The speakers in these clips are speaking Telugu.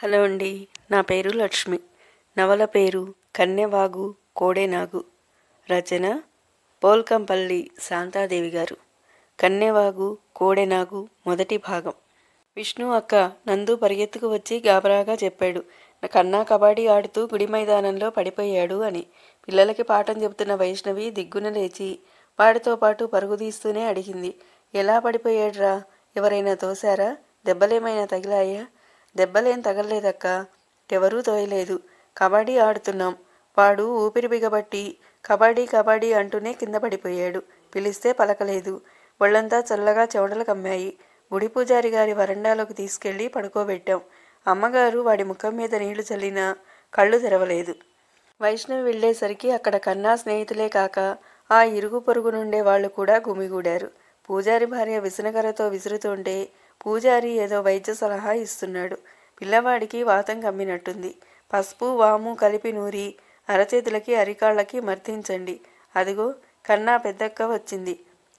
హలో అండి. నా పేరు లక్ష్మి. నవల పేరు కన్నెవాగు కోడెనాగు. రచన పోల్కంపల్లి శాంతాదేవి గారు. కన్నెవాగు కోడెనాగు మొదటి భాగం. విష్ణు అక్క నందు పరిగెత్తుకు వచ్చి గాబరాగా చెప్పాడు, కన్నా కబడ్డీ ఆడుతూ గుడి మైదానంలో పడిపోయాడు అని. పిల్లలకి పాఠం చెబుతున్న వైష్ణవి దిగ్గున లేచి వాడితో పాటు పరుగుదీస్తూనే అడిగింది, ఎలా పడిపోయాడ్రా? ఎవరైనా తోశారా? దెబ్బలేమైనా తగిలాయా? దెబ్బలేం తగల్లేదక్క, ఎవరూ తోయలేదు. కబడ్డీ ఆడుతున్నాం. వాడు ఊపిరి బిగబట్టి కబడ్డీ కబడ్డీ అంటూనే కింద పడిపోయాడు. పిలిస్తే పలకలేదు. ఒళ్ళంతా చల్లగా చెమటలు కమ్మాయి. గుడి పూజారి గారి వరండాలోకి తీసుకెళ్లి పడుకోబెట్టాం. అమ్మగారు వాడి ముఖం మీద నీళ్లు చల్లినా కళ్ళు తెరవలేదు. వైష్ణవి వెళ్లేసరికి అక్కడ కన్నా స్నేహితులే కాక ఆ ఇరుగు పొరుగు నుండే వాళ్ళు కూడా గుమిగూడారు. పూజారి భార్య విసనకర్రతో విసురుతుంటే పూజారి ఏదో వైద్య సలహా ఇస్తున్నాడు. పిల్లవాడికి వాతం కమ్మినట్టుంది. పసుపు వాము కలిపి నూరి అరచేతులకి అరికాళ్ళకి మర్తించండి. అదిగో కన్నా పెద్దక్క వచ్చింది.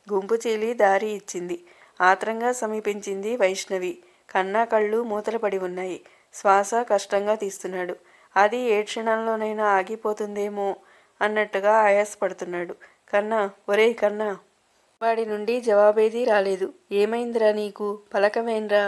గుంపు చీలి దారి ఇచ్చింది. ఆత్రంగా సమీపించింది వైష్ణవి. కన్నా కళ్ళు మూతలు పడి ఉన్నాయి. శ్వాస కష్టంగా తీస్తున్నాడు. అది ఏ క్షణంలోనైనా ఆగిపోతుందేమో అన్నట్టుగా ఆయాసపడుతున్నాడు. కన్నా, ఒరేయ్ కన్నా! వాడి నుండి జవాబేదీ రాలేదు. ఏమైందిరా నీకు? పలకమేన్రా?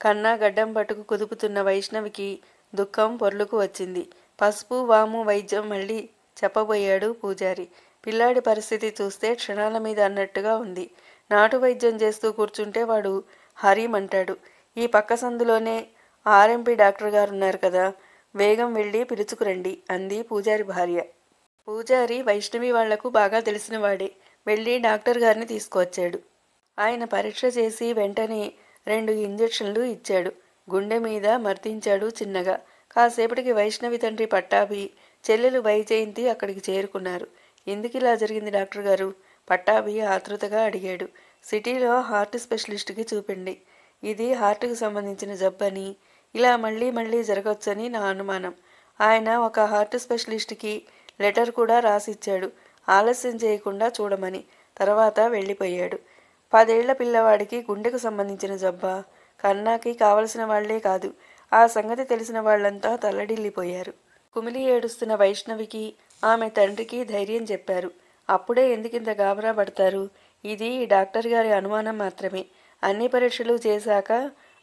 కన్నా గడ్డం పట్టుకు కుదుపుతున్న వైష్ణవికి దుఃఖం పొర్లుకు వచ్చింది. పసుపు వాము వైద్యం మళ్ళీ చెప్పబోయాడు పూజారి. పిల్లాడి పరిస్థితి చూస్తే క్షణాల మీద అన్నట్టుగా ఉంది. నాటు వైద్యం చేస్తూ కూర్చుంటే వాడు హరీమంటాడు. ఈ పక్క సందులోనే ఆర్ఎంపీ డాక్టర్ గారున్నారు కదా, వేగం వెళ్ళి పిలుచుకురండి అంది పూజారి భార్య. పూజారి వైష్ణవి వాళ్లకు బాగా తెలిసినవాడే. వెళ్ళి డాక్టర్ గారిని తీసుకువచ్చాడు. ఆయన పరీక్ష చేసి వెంటనే 2 ఇంజెక్షన్లు ఇచ్చాడు. గుండె మీద మర్తించాడు చిన్నగా. కాసేపటికి వైష్ణవి తండ్రి పట్టాభి, చెల్లెలు వైజయంతి అక్కడికి చేరుకున్నారు. ఎందుకిలా జరిగింది డాక్టర్ గారు? పట్టాభి ఆతృతగా అడిగాడు. సిటీలో హార్ట్ స్పెషలిస్ట్కి చూపిండి. ఇది హార్ట్కు సంబంధించిన జబ్బని, ఇలా మళ్ళీ మళ్ళీ జరగొచ్చని నా అనుమానం. ఆయన ఒక హార్ట్ స్పెషలిస్ట్కి లెటర్ కూడా రాసిచ్చాడు, ఆలస్యం చేయకుండా చూడమని. తర్వాత వెళ్ళిపోయాడు. 10 ఏళ్ల పిల్లవాడికి గుండెకు సంబంధించిన జబ్బా? కన్నాకి కావలసిన వాళ్లే కాదు, ఆ సంగతి తెలిసిన వాళ్లంతా తల్లడిల్లిపోయారు. కుమిలి ఏడుస్తున్న వైష్ణవికి ఆమె తండ్రికి ధైర్యం చెప్పారు. అప్పుడే ఎందుకింత గాబరా పడతారు? ఇది డాక్టర్ గారి అనుమానం మాత్రమే. అన్ని పరీక్షలు చేశాక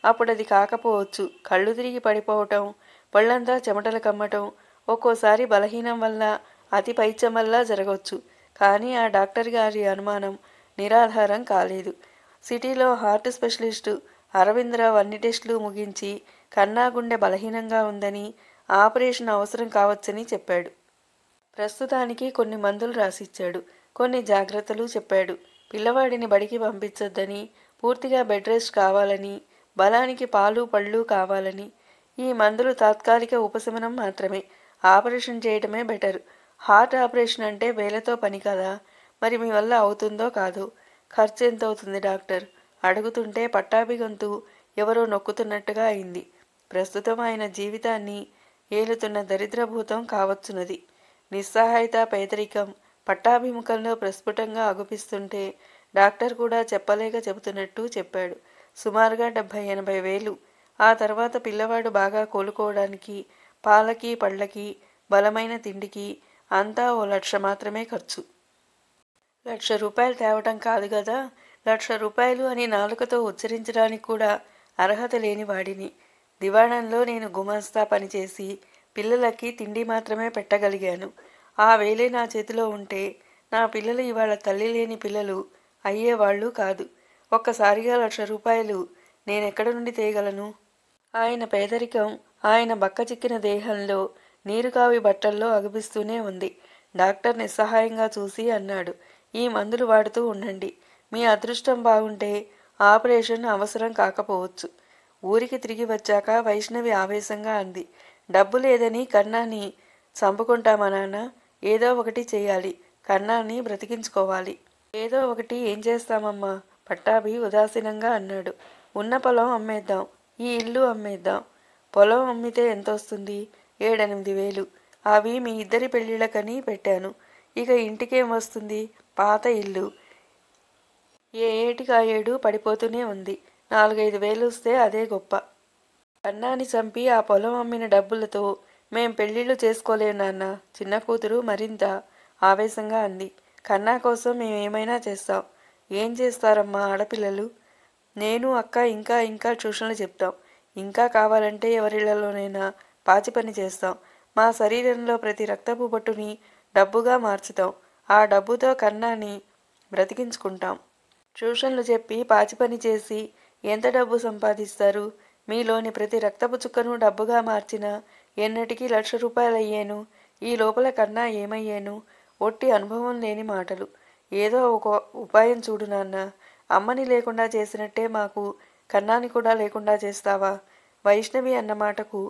అప్పుడది కాకపోవచ్చు. కళ్ళు తిరిగి పడిపోవటం, ఒళ్లంతా చెమటలు కమ్మటం, ఒక్కోసారి బలహీనం వల్ల, అతి పైత్యం వల్ల జరగవచ్చు. కానీ ఆ డాక్టర్ గారి అనుమానం నిరాధారం కాలేదు. సిటీలో హార్ట్ స్పెషలిస్టు అరవిందరావు అన్ని టెస్టులు ముగించి కన్నా గుండె బలహీనంగా ఉందని, ఆపరేషన్ అవసరం కావచ్చని చెప్పాడు. ప్రస్తుతానికి కొన్ని మందులు రాసిచ్చాడు. కొన్ని జాగ్రత్తలు చెప్పాడు. పిల్లవాడిని బడికి పంపించొద్దని, పూర్తిగా బెడ్ రెస్ట్ కావాలని, బలానికి పాలు పళ్ళు కావాలని. ఈ మందులు తాత్కాలిక ఉపశమనం మాత్రమే. ఆపరేషన్ చేయటమే బెటర్. హార్ట్ ఆపరేషన్ అంటే వేలతో పని కదా. మరి మీ వల్ల అవుతుందో కాదో? ఖర్చు ఎంత అవుతుంది డాక్టర్? అడుగుతుంటే పట్టాభి గొంతు ఎవరో నొక్కుతున్నట్టుగా అయింది. ప్రస్తుతం ఆయన జీవితాన్ని ఏలుతున్న దరిద్రభూతం కావచ్చునది. నిస్సహాయత, పేదరికం పట్టాభిముఖంలో ప్రస్ఫుటంగా అగుపిస్తుంటే డాక్టర్ కూడా చెప్పలేక చెబుతున్నట్టు చెప్పాడు. సుమారుగా 70-80 వేలు. ఆ తర్వాత పిల్లవాడు బాగా కోలుకోవడానికి పాలకి పళ్ళకి బలమైన తిండికి అంతా ఓ 1,00,000 మాత్రమే ఖర్చు. 1,00,000 రూపాయలు తేవటం కాదు గదా. 1,00,000 రూపాయలు అని నాలుకతో ఉచ్చరించడానికి కూడా అర్హత లేని వాడిని. దివాణంలో నేను గుమాస్తా పనిచేసి పిల్లలకి తిండి మాత్రమే పెట్టగలిగాను. ఆ వేలే నా చేతిలో ఉంటే నా పిల్లలు ఇవాళ తల్లి లేని పిల్లలు అయ్యేవాళ్ళు కాదు. ఒక్కసారిగా 1,00,000 రూపాయలు నేనెక్కడ నుండి తేగలను? ఆయన పేదరికం ఆయన బక్కచిక్కిన దేహంలో, నీరుకావి బట్టల్లో అగుపిస్తూనే ఉంది. డాక్టర్ నిస్సహాయంగా చూసి అన్నాడు, ఈ మందులు వాడుతూ ఉండండి. మీ అదృష్టం బాగుంటే ఆపరేషన్ అవసరం కాకపోవచ్చు. ఊరికి తిరిగి వచ్చాక వైష్ణవి ఆవేశంగా అంది, డబ్బు లేదని కన్నాని చంపుకుంటామా నాన్న? ఏదో ఒకటి చెయ్యాలి. కన్నాని బ్రతికించుకోవాలి. ఏదో ఒకటి ఏం చేస్తామమ్మా? పట్టాభి ఉదాసీనంగా అన్నాడు. ఉన్న పొలం అమ్మేద్దాం. ఈ ఇల్లు అమ్మేద్దాం. పొలం అమ్మితే ఎంతొస్తుంది? 7-8 వేలు. అవి మీ ఇద్దరి పెళ్ళిళ్ళకని పెట్టాను. ఇక ఇంటికేం వస్తుంది? పాత ఇల్లు. ఏ ఏటికి ఆ ఏడు పడిపోతూనే ఉంది. 4-5 వేలు వస్తే అదే గొప్ప. కన్నాని చంపి ఆ పొలం అమ్మిన డబ్బులతో మేం పెళ్ళిళ్ళు చేసుకోలేం నాన్న. చిన్న కూతురు మరింత ఆవేశంగా అంది. కన్నా కోసం మేమేమైనా చేస్తాం. ఏం చేస్తారమ్మా ఆడపిల్లలు? నేను అక్క ఇంకా ఇంకా ట్యూషన్లు చెప్తాం. ఇంకా కావాలంటే ఎవరిళ్లలోనైనా పాచి పని చేస్తాం. మా శరీరంలో ప్రతి రక్తపు బొట్టుని డబ్బుగా మార్చుతాం. ఆ డబ్బుతో కన్నాని బ్రతికించుకుంటాం. ట్యూషన్లు చెప్పి పాచి పని చేసి ఎంత డబ్బు సంపాదిస్తారు? మీలోని ప్రతి రక్తపు చుక్కను డబ్బుగా మార్చినా ఎన్నటికీ ₹1,00,000 ఈ లోపల కన్నా ఏమయ్యేను? ఒట్టి అనుభవం లేని మాటలు. ఏదో ఒక ఉపాయం చూడు నాన్న. అమ్మని లేకుండా చేసినట్టే మాకు కన్నాని కూడా లేకుండా చేస్తావా? వైష్ణవి అన్న మాటకు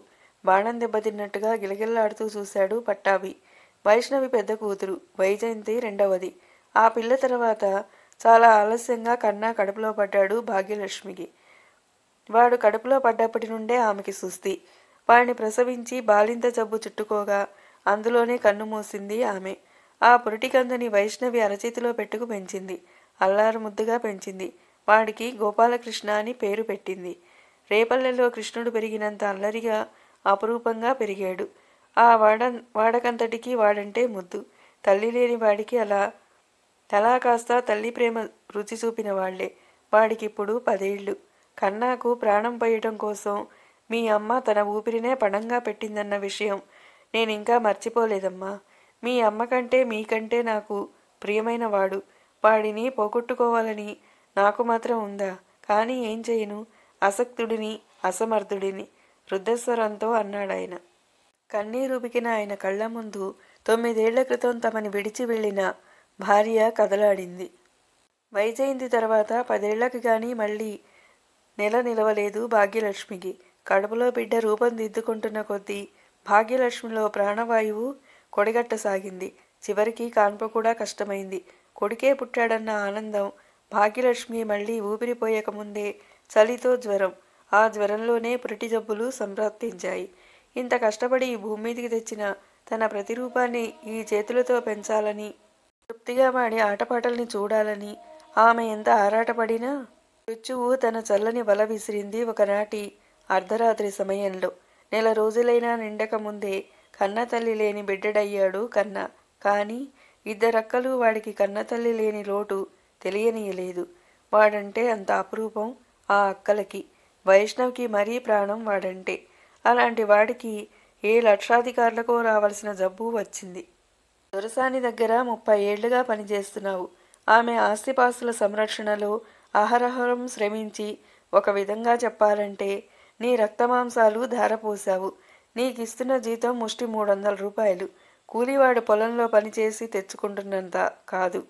బాణం దెబ్బతిన్నట్టుగా గిలగిల్లాడుతూ చూశాడు పట్టాభి. వైష్ణవి పెద్ద కూతురు, వైజయంతి రెండవది. ఆ పిల్ల తర్వాత చాలా ఆలస్యంగా కన్నా కడుపులో పడ్డాడు భాగ్యలక్ష్మికి. వాడు కడుపులో పడ్డప్పటి నుండే ఆమెకి సుస్థి. వాడిని ప్రసవించి బాలింత జబ్బు చుట్టుకోగా అందులోనే కన్ను మూసింది ఆమె. ఆ పురిటికందని వైష్ణవి అరచేతిలో పెట్టుకు పెంచింది. అల్లారు ముద్దుగా పెంచింది. వాడికి గోపాలకృష్ణ అని పేరు పెట్టింది. రేపల్లెలో కృష్ణుడు పెరిగినంత అల్లరిగా అపురూపంగా పెరిగాడు. ఆ వాడకంతటికీ వాడంటే ముద్దు. తల్లి లేని వాడికి తలా కాస్త తల్లి ప్రేమ రుచి చూపిన వాళ్లే. వాడికిప్పుడు 10 ఏళ్ళు. కన్నాకు ప్రాణం పోయటం కోసం మీ అమ్మ తన ఊపిరినే పణంగా పెట్టిందన్న విషయం నేనింకా మర్చిపోలేదమ్మా. మీ అమ్మకంటే మీకంటే నాకు ప్రియమైన వాడు. వాడిని పోగొట్టుకోవాలని నాకు మాత్రం ఉందా? కానీ ఏం చేయను? అసక్తుడిని, అసమర్థుడిని వృద్ధస్వరంతో అన్నాడాయన. కన్నీరుబికిన ఆయన కళ్ల ముందు 9 ఏళ్ల క్రితం తమని విడిచి వెళ్ళిన భార్య కదలాడింది. వైజయంతి తర్వాత 10 ఏళ్లకి గాని మళ్ళీ నెల నిలవలేదు భాగ్యలక్ష్మికి. కడుపులో బిడ్డ రూపం దిద్దుకుంటున్న కొద్దీ భాగ్యలక్ష్మిలో ప్రాణవాయువు కొడిగట్టసాగింది. చివరికి కాన్పు కూడా కష్టమైంది. కొడుకే పుట్టాడన్న ఆనందం. భాగ్యలక్ష్మి మళ్ళీ ఊపిరిపోయకముందే చలితో జ్వరం. ఆ జ్వరంలోనే పురిటి జబ్బులు సంప్రాప్తించాయి. ఇంత కష్టపడి ఈ భూమి మీదికి తెచ్చిన తన ప్రతిరూపాన్ని ఈ చేతులతో పెంచాలని, తృప్తిగా వాడి ఆటపాటల్ని చూడాలని ఆమె ఎంత ఆరాటపడినా మృత్యువు తన చల్లని వల విసిరింది ఒకనాటి అర్ధరాత్రి సమయంలో. నెల రోజులైనా నిండక ముందే కన్నతల్లి లేని బిడ్డడయ్యాడు కన్న. కానీ ఇద్దరక్కలు వాడికి కన్నతల్లి లేని లోటు తెలియనీయలేదు. వాడంటే అంత అపురూపం ఆ అక్కలకి. వైష్ణవ్కి మరీ ప్రాణం వాడంటే. అలాంటి వాడికి ఏ లక్షాధికారులకో రావలసిన జబ్బు వచ్చింది. దొరసాని దగ్గర 30 ఏళ్లుగా పనిచేస్తున్నావు. ఆమె ఆస్తిపాస్తుల సంరక్షణలో అహరహరం శ్రమించి ఒక విధంగా చెప్పాలంటే నీ రక్తమాంసాలు ధారపోశావు. నీకిస్తున్న జీతం ముష్టి ₹300. కూలివాడు పొలంలో పనిచేసి తెచ్చుకుంటున్నంత కాదు.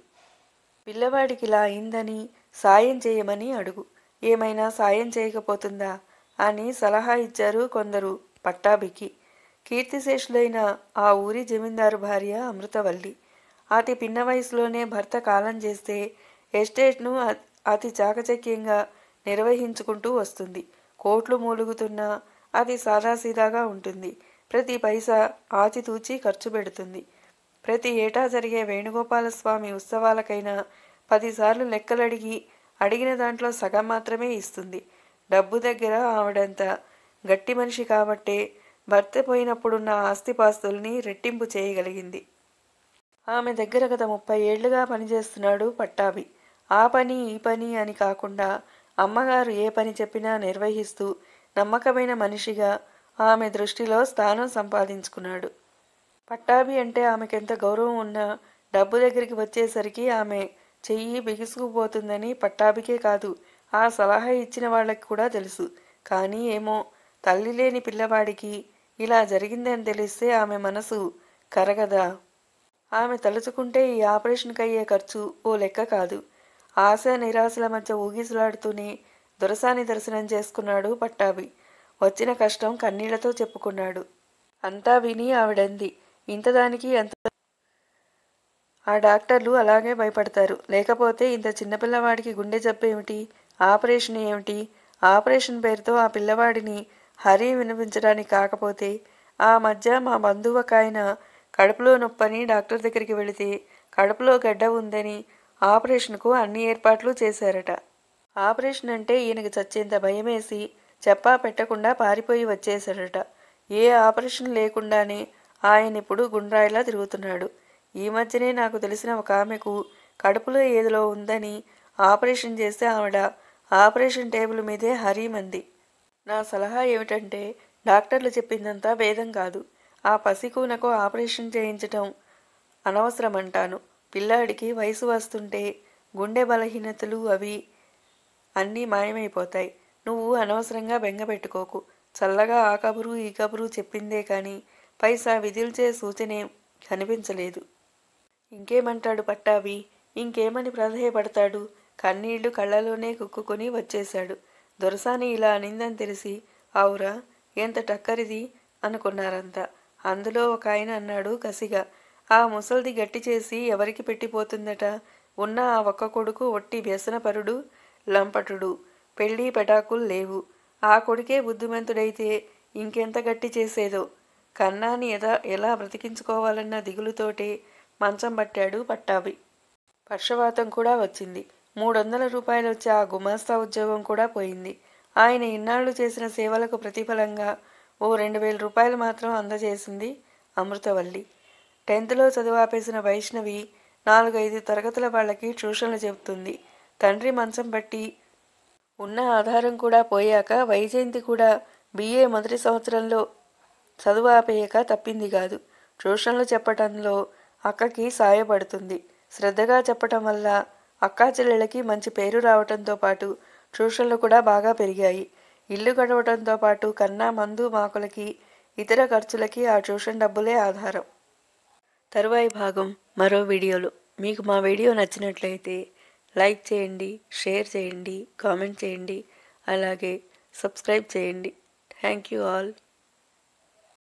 పిల్లవాడికిలా అయిందని సాయం చేయమని అడుగు. ఏమైనా సాయం చేయకపోతుందా అని సలహా ఇచ్చారు కొందరు పట్టాభికి. కీర్తిశేషులైన ఆ ఊరి జమీందారు భార్య అమృతవల్లి. అతి పిన్న వయసులోనే భర్త కాలం చేస్తే ఎస్టేట్ను అతి చాకచక్యంగా నిర్వహించుకుంటూ వస్తుంది. కోట్లు మూలుగుతున్నా అది సాదాసీదాగా ఉంటుంది. ప్రతి పైసా ఆచితూచి ఖర్చు పెడుతుంది. ప్రతి ఏటా జరిగే వేణుగోపాలస్వామి ఉత్సవాలకైనా 10 సార్లు లెక్కలడిగి అడిగిన దాంట్లో సగం మాత్రమే ఇస్తుంది. డబ్బు దగ్గర ఆవిడంత గట్టి మనిషి కాబట్టే భర్త పోయినప్పుడున్న ఆస్తిపాస్తుల్ని రెట్టింపు చేయగలిగింది. ఆమె దగ్గర గత 30 ఏళ్లుగా పనిచేస్తున్నాడు పట్టాభి. ఆ పని ఈ పని అని కాకుండా అమ్మగారు ఏ పని చెప్పినా నిర్వహిస్తూ నమ్మకమైన మనిషిగా ఆమె దృష్టిలో స్థానం సంపాదించుకున్నాడు. పట్టాభి అంటే ఆమెకెంత గౌరవం ఉన్నా డబ్బు దగ్గరికి వచ్చేసరికి ఆమె చెయ్యి బిగుసుకుపోతుందని పట్టాభికే కాదు, ఆ సలహా ఇచ్చిన వాళ్ళకి కూడా తెలుసు. కానీ ఏమో, తల్లి లేని పిల్లవాడికి ఇలా జరిగిందని తెలిస్తే ఆమె మనసు కరగదా? ఆమె తలుచుకుంటే ఈ ఆపరేషన్కి అయ్యే ఖర్చు ఓ లెక్క కాదు. ఆశ నిరాశల మధ్య ఊగిసలాడుతూనే దొరసాని దర్శనం చేసుకున్నాడు పట్టాభి. వచ్చిన కష్టం కన్నీళ్లతో చెప్పుకున్నాడు. అంతా విని ఆవిడంది, ఇంతదానికి అంత ఆ డాక్టర్లు అలాగే భయపడతారు. లేకపోతే ఇంత చిన్నపిల్లవాడికి గుండె జబ్బేమిటి? ఆపరేషన్ ఏమిటి? ఆపరేషన్ పేరుతో ఆ పిల్లవాడిని హరి వినిపించడానికి కాకపోతే ఆ మధ్య మా బంధువకాయన కడుపులో నొప్పని డాక్టర్ దగ్గరికి వెళితే కడుపులో గడ్డ ఉందని ఆపరేషన్కు అన్ని ఏర్పాట్లు చేశారట. ఆపరేషన్ అంటే ఈయనకి చచ్చేంత భయమేసి చెప్పా పెట్టకుండా పారిపోయి వచ్చేశాడట. ఏ ఆపరేషన్ లేకుండానే ఆయన ఇప్పుడు గుండ్రాయిలా తిరుగుతున్నాడు. ఈ మధ్యనే నాకు తెలిసిన ఒక ఆమెకు కడుపులో ఏదో ఉందని ఆపరేషన్ చేస్తే ఆవిడ ఆపరేషన్ టేబుల్ మీదే హరీమంది. నా సలహా ఏమిటంటే డాక్టర్లు చెప్పిందంతా వేదం కాదు. ఆ పసికూనకు ఆపరేషన్ చేయించటం అనవసరమంటాను. పిల్లాడికి వయసు వస్తుంటే గుండె బలహీనతలు అవి అన్నీ మాయమైపోతాయి. నువ్వు అనవసరంగా బెంగ పెట్టుకోకు. చల్లగా ఆ కబురు ఈ కబురు చెప్పిందే కానీ పైసా విదిల్చే సూచనే కనిపించలేదు. ఇంకేమంటాడు పట్టాభి? ఇంకేమని ప్రాధేయపడతాడు? కన్నీళ్లు కళ్ళలోనే కుక్కుకొని వచ్చేశాడు. దొరసాని ఇలా అనిందని తెలిసి ఆవురా ఎంత టక్కరిది అనుకున్నారంతా. అందులో ఒక ఆయన అన్నాడు కసిగా, ఆ ముసల్ది గట్టి చేసి ఎవరికి పెట్టిపోతుందట? ఉన్న ఆ ఒక్క కొడుకు ఒట్టి వ్యసనపరుడు, లంపటుడు. పెళ్ళి పెటాకులు లేవు. ఆ కొడుకే బుద్ధిమంతుడైతే ఇంకెంత గట్టి చేసేదో. కన్నాని ఎలా బ్రతికించుకోవాలన్న దిగులుతోటే మంచం పట్టాడు పట్టాభి. పక్షవాతం కూడా వచ్చింది. 300 రూపాయలు వచ్చే ఆ గుమాస్తా ఉద్యోగం కూడా పోయింది. ఆయన ఇన్నాళ్లు చేసిన సేవలకు ప్రతిఫలంగా ఓ 2000 రూపాయలు మాత్రం అందజేసింది అమృతవల్లి. 10th చదువాపేసిన వైష్ణవి 4-5 తరగతుల వాళ్ళకి ట్యూషన్లు చెబుతుంది. తండ్రి మంచం పట్టి ఉన్న ఆధారం కూడా పోయాక వైజయంతి కూడా BA మొదటి సంవత్సరంలో చదువు ఆపేయక తప్పింది కాదు. ట్యూషన్లు చెప్పటంలో అక్కకి సాయపడుతుంది. శ్రద్ధగా చెప్పటం వల్ల అక్కా చెల్లెళ్ళకి మంచి పేరు రావటంతో పాటు ట్యూషన్లు కూడా బాగా పెరిగాయి. ఇల్లు గడవటంతో పాటు కన్నా మందు మాకులకి ఇతర ఖర్చులకి ఆ ట్యూషన్ డబ్బులే ఆధారం. తరువాయి భాగం మరో వీడియోలో. మీకు మా వీడియో నచ్చినట్లయితే లైక్ చేయండి, షేర్ చేయండి, కామెంట్ చేయండి, అలాగే సబ్స్క్రైబ్ చేయండి. Thank you all.